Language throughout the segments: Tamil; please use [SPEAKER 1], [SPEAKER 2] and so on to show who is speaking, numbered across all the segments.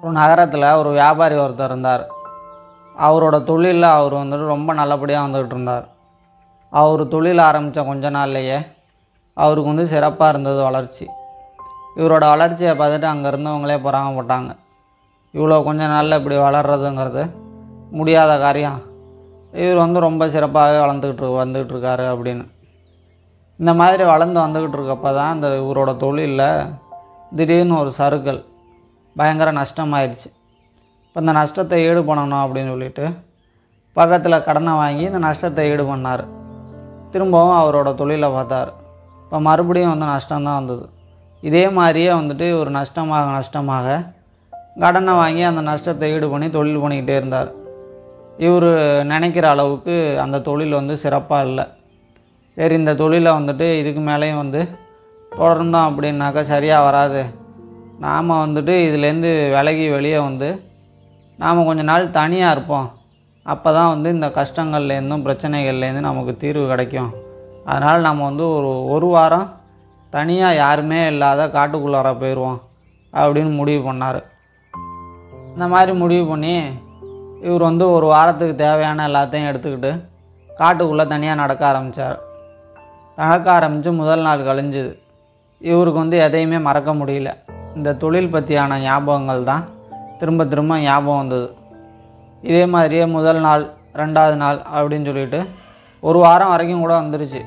[SPEAKER 1] ஒரு நகரத்தில் ஒரு வியாபாரி ஒருத்தர் இருந்தார். அவரோட தொழிலில் அவர் வந்துட்டு ரொம்ப நல்லபடியாக வந்துக்கிட்டு இருந்தார். அவர் தொழில் ஆரம்பித்த கொஞ்ச நாள்லையே அவருக்கு வந்து சிறப்பாக இருந்தது வளர்ச்சி. இவரோட வளர்ச்சியை பார்த்துட்டு அங்கே இருந்தவங்களே பொறாமப்பட்டாங்க. இவ்வளோ கொஞ்ச நாளில் இப்படி வளர்கிறதுங்கிறது முடியாத காரியம், இவர் வந்து ரொம்ப சிறப்பாகவே வந்துக்கிட்டு இருக்காரு அப்படின்னு. இந்த மாதிரி வளர்ந்து வந்துக்கிட்டு இருக்கப்போ தான் இந்த இவரோட தொழிலில் திடீர்னு ஒரு சறுக்கல், பயங்கர நஷ்டமாயிடுச்சு. இப்போ இந்த நஷ்டத்தை ஈடு பண்ணணும் அப்படின்னு சொல்லிட்டு பக்கத்தில் கடனை வாங்கி இந்த நஷ்டத்தை ஈடு பண்ணார். திரும்பவும் அவரோட தொழிலை பார்த்தார். இப்போ மறுபடியும் வந்து நஷ்டம்தான் வந்தது. இதே மாதிரியே வந்துட்டு ஒரு நஷ்டமாக கடனை வாங்கி அந்த நஷ்டத்தை ஈடு பண்ணி தொழில் பண்ணிக்கிட்டே இருந்தார். இவர் நினைக்கிற அளவுக்கு அந்த தொழில் வந்து சிறப்பாக இல்லை. சரி, இந்த தொழிலை வந்துட்டு இதுக்கு மேலேயும் வந்து தொடர்ந்தோம் அப்படின்னாக்கா சரியாக வராது. நாம் வந்துட்டு இதுலேருந்து விலகி வெளியே வந்து நாம் கொஞ்ச நாள் தனியாக இருப்போம். அப்போ தான் வந்து இந்த கஷ்டங்கள்லேருந்தும் பிரச்சனைகள்லேருந்து நமக்கு தீர்வு கிடைக்கும். அதனால் நம்ம வந்து ஒரு வாரம் தனியாக யாருமே இல்லாத காட்டுக்குள்ளார போயிடுவோம் அப்படின்னு முடிவு பண்ணார். இந்த மாதிரி முடிவு பண்ணி இவர் வந்து ஒரு வாரத்துக்கு தேவையான எல்லாத்தையும் எடுத்துக்கிட்டு காட்டுக்குள்ளே தனியாக நடக்க ஆரம்பித்து முதல் நாள் கழிஞ்சுது. இவருக்கு வந்து எதையுமே மறக்க முடியல. இந்த தொழில் பற்றியான ஞாபகங்கள் தான் திரும்ப திரும்ப ஞாபகம் வந்தது. இதே மாதிரியே முதல் நாள், 2வது நாள் அப்படின்னு சொல்லிட்டு ஒரு வாரம் வரைக்கும் கூட வந்துருச்சு.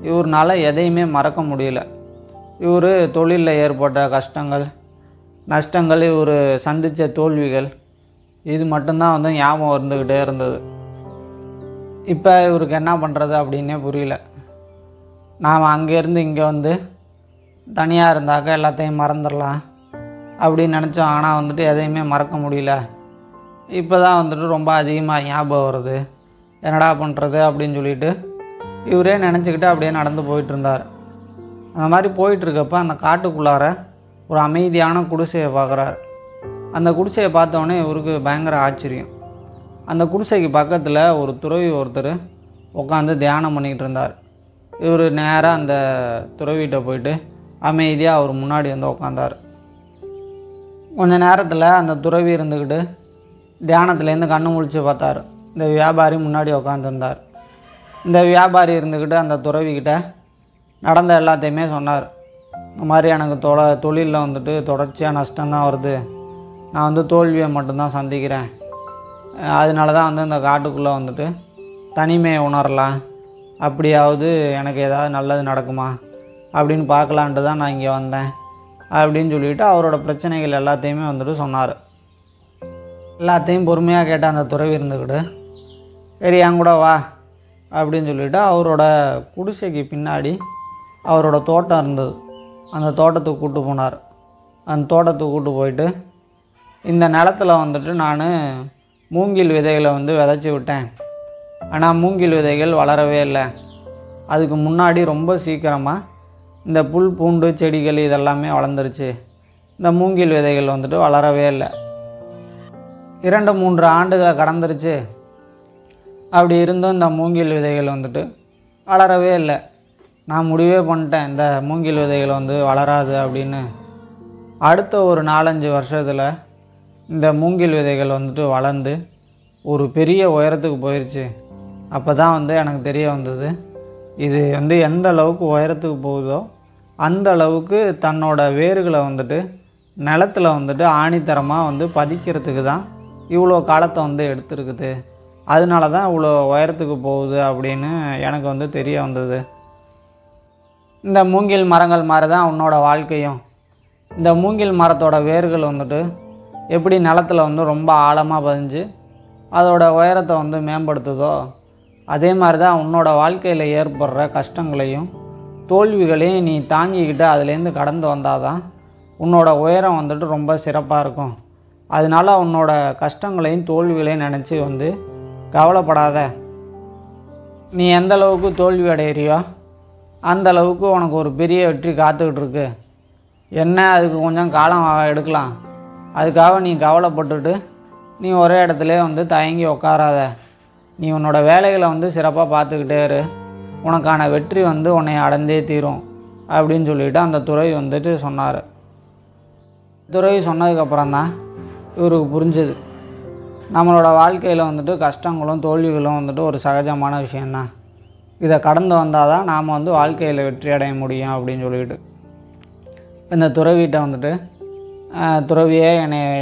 [SPEAKER 1] இவரால் எதையுமே மறக்க முடியல. இவர் தொழிலில் ஏற்பட்ட கஷ்டங்கள், நஷ்டங்கள், இவர் சந்தித்த தோல்விகள், இது மட்டும்தான் வந்து ஞாபகம் இருந்துக்கிட்டே இருந்தது. இப்போ இவருக்கு என்ன பண்ணுறது அப்படின்னே புரியல. நாம் அங்கேருந்து இங்கே வந்து தனியாக இருந்தாக்க எல்லாத்தையும் மறந்துடலாம் அப்படின்னு நினச்சோம். ஆனால் வந்துட்டு எதையுமே மறக்க முடியல. இப்போ தான் வந்துட்டு ரொம்ப அதிகமாக ஞாபகம் வருது, என்னடா பண்ணுறது அப்படின்னு சொல்லிட்டு இவரே நினச்சிக்கிட்டு அப்படியே நடந்து போயிட்டுருந்தார். அந்த மாதிரி போயிட்டுருக்கப்போ அந்த காட்டுக்குள்ளார ஒரு அமைதியான குடிசையை பார்க்குறாரு. அந்த குடிசையை பார்த்தோன்னே இவருக்கு பயங்கர ஆச்சரியம். அந்த குடிசைக்கு பக்கத்தில் ஒரு துறவி ஒருத்தர் உட்காந்து தியானம் பண்ணிக்கிட்டு இருந்தார். இவர் நேராக அந்த துறவிகிட்ட போயிட்டு அமைதியாக அவர் முன்னாடி வந்து உட்காந்தார். கொஞ்ச நேரத்தில் அந்த துறவி இருந்துக்கிட்டு தியானத்துலேருந்து கண்ணு முழிச்சு பார்த்தார். இந்த வியாபாரி முன்னாடி உட்காந்துருந்தார். இந்த வியாபாரி இருந்துக்கிட்டு அந்த துறவிக்கிட்ட நடந்த எல்லாத்தையுமே சொன்னார். இந்த மாதிரி எனக்கு தொழிலில் வந்துட்டு தொடர்ச்சியாக நஷ்டம்தான் வருது, நான் வந்து தோல்வியை மட்டும்தான் சந்திக்கிறேன், அதனால தான் வந்து இந்த காட்டுக்குள்ளே வந்துட்டு தனிமையை உணரலாம், அப்படியாவது எனக்கு ஏதாவது நல்லது நடக்குமா அப்படின்னு பார்க்கலான்ட்டு தான் நான் இங்கே வந்தேன் அப்படின்னு சொல்லிவிட்டு அவரோட பிரச்சனைகள் எல்லாத்தையுமே வந்துட்டு சொன்னார். எல்லாத்தையும் பொறுமையாக கேட்ட அந்த துறவி இருந்துக்கிட்டு சரி என் கூட வா அப்படின்னு சொல்லிவிட்டு அவரோட குடிசைக்கு பின்னாடி அவரோட தோட்டம் இருந்தது. அந்த தோட்டத்துக்கு கூப்பிட்டு போனார். அந்த தோட்டத்துக்கு கூப்பிட்டு போயிட்டு இந்த நிலத்தில் வந்துட்டு நான் மூங்கில் விதைகளை வந்து விதைச்சி விட்டேன். ஆனால் மூங்கில் விதைகள் வளரவே இல்லை. அதுக்கு முன்னாடி ரொம்ப சீக்கிரமாக இந்த புல் பூண்டு செடிகள் இதெல்லாமே வளர்ந்துருச்சு. இந்த மூங்கில் விதைகள் வந்துட்டு வளரவே இல்லை. 2-3 ஆண்டுகளை கடந்துருச்சு. அப்படி இருந்தும் இந்த மூங்கில் விதைகள் வந்துட்டு வளரவே இல்லை. நான் முடிவே பண்ணிட்டேன், இந்த மூங்கில் விதைகள் வந்து வளராது அப்படின்னு. அடுத்த ஒரு 4-5 வருஷத்தில் இந்த மூங்கில் விதைகள் வந்துட்டு வளர்ந்து ஒரு பெரிய உயரத்துக்கு போயிடுச்சு. அப்போ தான் வந்து எனக்கு தெரிய வந்தது, இது வந்து எந்த அளவுக்கு உயரத்துக்கு போகுதோ அந்த அளவுக்கு தன்னோட வேர்களை வந்துட்டு நிலத்தில் வந்துட்டு ஆணித்தரமாக வந்து பதிக்கிறதுக்கு தான் இவ்வளோ காலத்தை வந்து எடுத்துருக்குது. அதனால தான் இவ்வளோ உயரத்துக்கு போகுது அப்படின்னு எனக்கு வந்து தெரிய வந்தது. இந்த மூங்கில் மரங்கள் மாதிரி தான் உன்னோட வாழ்க்கையும். இந்த மூங்கில் மரத்தோட வேர்கள் வந்துட்டு எப்படி நிலத்தில் வந்து ரொம்ப ஆழமாக பதிஞ்சு அதோட உயரத்தை வந்து மேம்படுத்துதோ அதே மாதிரி தான் உன்னோட வாழ்க்கையில் ஏற்படுற கஷ்டங்களையும் தோல்விகளையும் நீ தாங்கிக்கிட்டு அதுலேருந்து கடந்து வந்தால் தான் உன்னோட உயரம் வந்துட்டு ரொம்ப சிறப்பாக இருக்கும். அதனால் உன்னோட கஷ்டங்களையும் தோல்விகளையும் நினச்சி வந்து கவலைப்படாத. நீ எந்த அளவுக்கு தோல்வி அடையிறியோ அந்த அளவுக்கு உனக்கு ஒரு பெரிய வெற்றி காத்துக்கிட்டு இருக்கு. என்ன அதுக்கு கொஞ்சம் காலம் எடுக்கலாம், அதுக்காக நீ கவலைப்பட்டுட்டு நீ ஒரே இடத்துல வந்து தயங்கி உட்காராத. நீ உன்னோட வேலைகளை வந்து சிறப்பாக பார்த்துக்கிட்டே இரு, உனக்கான வெற்றி வந்து உன்னை அடைந்தே தீரும் அப்படின்னு சொல்லிவிட்டு அந்த துறவி வந்துட்டு சொன்னார். துறவி சொன்னதுக்கப்புறம் தான் இவருக்கு புரிஞ்சுது. நம்மளோட வாழ்க்கையில் வந்துட்டு கஷ்டங்களும் தோல்விகளும் வந்துட்டு ஒரு சகஜமான விஷயந்தான். இதை கடந்து வந்தால் தான் நாம் வந்து வாழ்க்கையில் வெற்றி அடைய முடியும் அப்படின்னு சொல்லிட்டு இந்த துறவிகிட்ட வந்துட்டு, துறவியே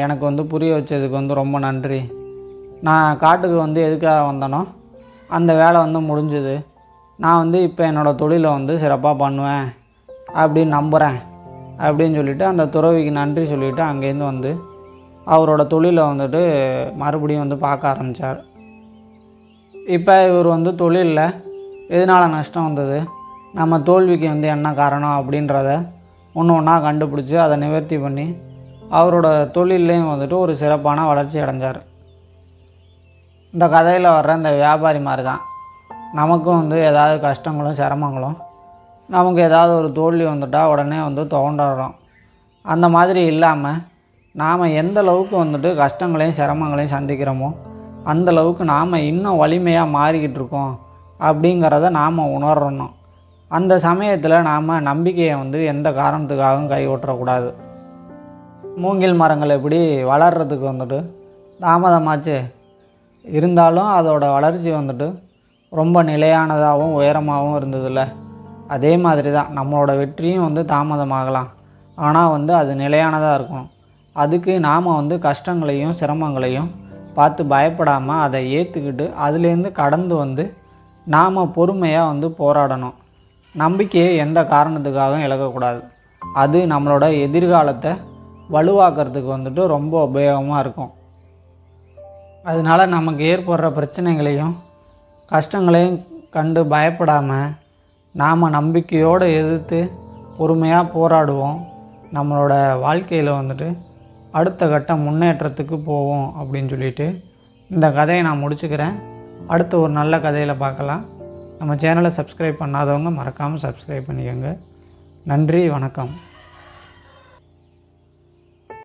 [SPEAKER 1] எனக்கு வந்து புரிய வச்சதுக்கு வந்து ரொம்ப நன்றி. நான் காட்டுக்கு வந்து எதுக்காக வந்தனோ அந்த வேலை வந்து முடிஞ்சுது. நான் வந்து இப்போ என்னோடய தொழிலை வந்து சிறப்பாக பண்ணுவேன் அப்படின்னு நம்புகிறேன் அப்படின்னு சொல்லிவிட்டு அந்த துறவிக்கு நன்றி சொல்லிவிட்டு அங்கேருந்து வந்து அவரோட தொழிலை வந்துட்டு மறுபடியும் வந்து பார்க்க ஆரம்பித்தார். இப்போ இவர் வந்து தொழிலில் எதனால் நஷ்டம் வந்தது, நம்ம தோல்விக்கு வந்து என்ன காரணம் அப்படின்றத ஒன்று ஒன்றா கண்டுபிடிச்சி அதை நிவர்த்தி பண்ணி அவரோட தொழிலையும் வந்துட்டு ஒரு சிறப்பான வளர்ச்சி அடைஞ்சார். இந்த கதையில் வர்ற இந்த வியாபாரி மாதிரி தான் நமக்கும் வந்து ஏதாவது கஷ்டங்களும் சிரமங்களும், நமக்கு ஏதாவது ஒரு தோல்வி வந்துட்டால் உடனே வந்து துவண்டுறோம். அந்த மாதிரி இல்லாமல் நாம் எந்த அளவுக்கு வந்துட்டு கஷ்டங்களையும் சிரமங்களையும் சந்திக்கிறோமோ அந்தளவுக்கு நாம் இன்னும் வலிமையாக மாறிக்கிட்டு இருக்கோம் அப்படிங்கிறத நாம் உணரணும். அந்த சமயத்தில் நாம் நம்பிக்கையை வந்து எந்த காரணத்துக்காகவும் கைவிட்டக்கூடாது. மூங்கில் மரங்கள் எப்படி வளர்கிறதுக்கு வந்துட்டு தாமதமாச்சு இருந்தாலும் அதோட வளர்ச்சி வந்துட்டு ரொம்ப நிலையானதாகவும் உயரமாகவும் இருந்ததில்ல, அதே மாதிரி தான் நம்மளோட வெற்றியும் வந்து தாமதமாகலாம், ஆனால் வந்து அது நிலையானதாக இருக்கும். அதுக்கு நாம் வந்து கஷ்டங்களையும் சிரமங்களையும் பார்த்து பயப்படாமல் அதை ஏற்றுக்கிட்டு அதுலேருந்து கடந்து வந்து நாம் பொறுமையாக வந்து போராடணும். நம்பிக்கையை எந்த காரணத்துக்காகவும் இழக்கக்கூடாது. அது நம்மளோட எதிர்காலத்தை வலுவாக்கிறதுக்கு வந்துட்டு ரொம்ப உபயோகமாக இருக்கும். அதனால் நமக்கு ஏற்படுற பிரச்சனைகளையும் கஷ்டங்களையும் கண்டு பயப்படாமல் நாம் நம்பிக்கையோடு எதிர்த்து பொறுமையாக போராடுவோம். நம்மளோட வாழ்க்கையில் வந்துட்டு அடுத்த கட்ட முன்னேற்றத்துக்கு போவோம் அப்படின்னு சொல்லிட்டு இந்த கதையை நான் முடிச்சுக்கிறேன். அடுத்த ஒரு நல்ல கதையில் பார்க்கலாம். நம்ம சேனலை சப்ஸ்கிரைப் பண்ணாதவங்க மறக்காமல் சப்ஸ்கிரைப் பண்ணிக்கோங்க. நன்றி, வணக்கம்.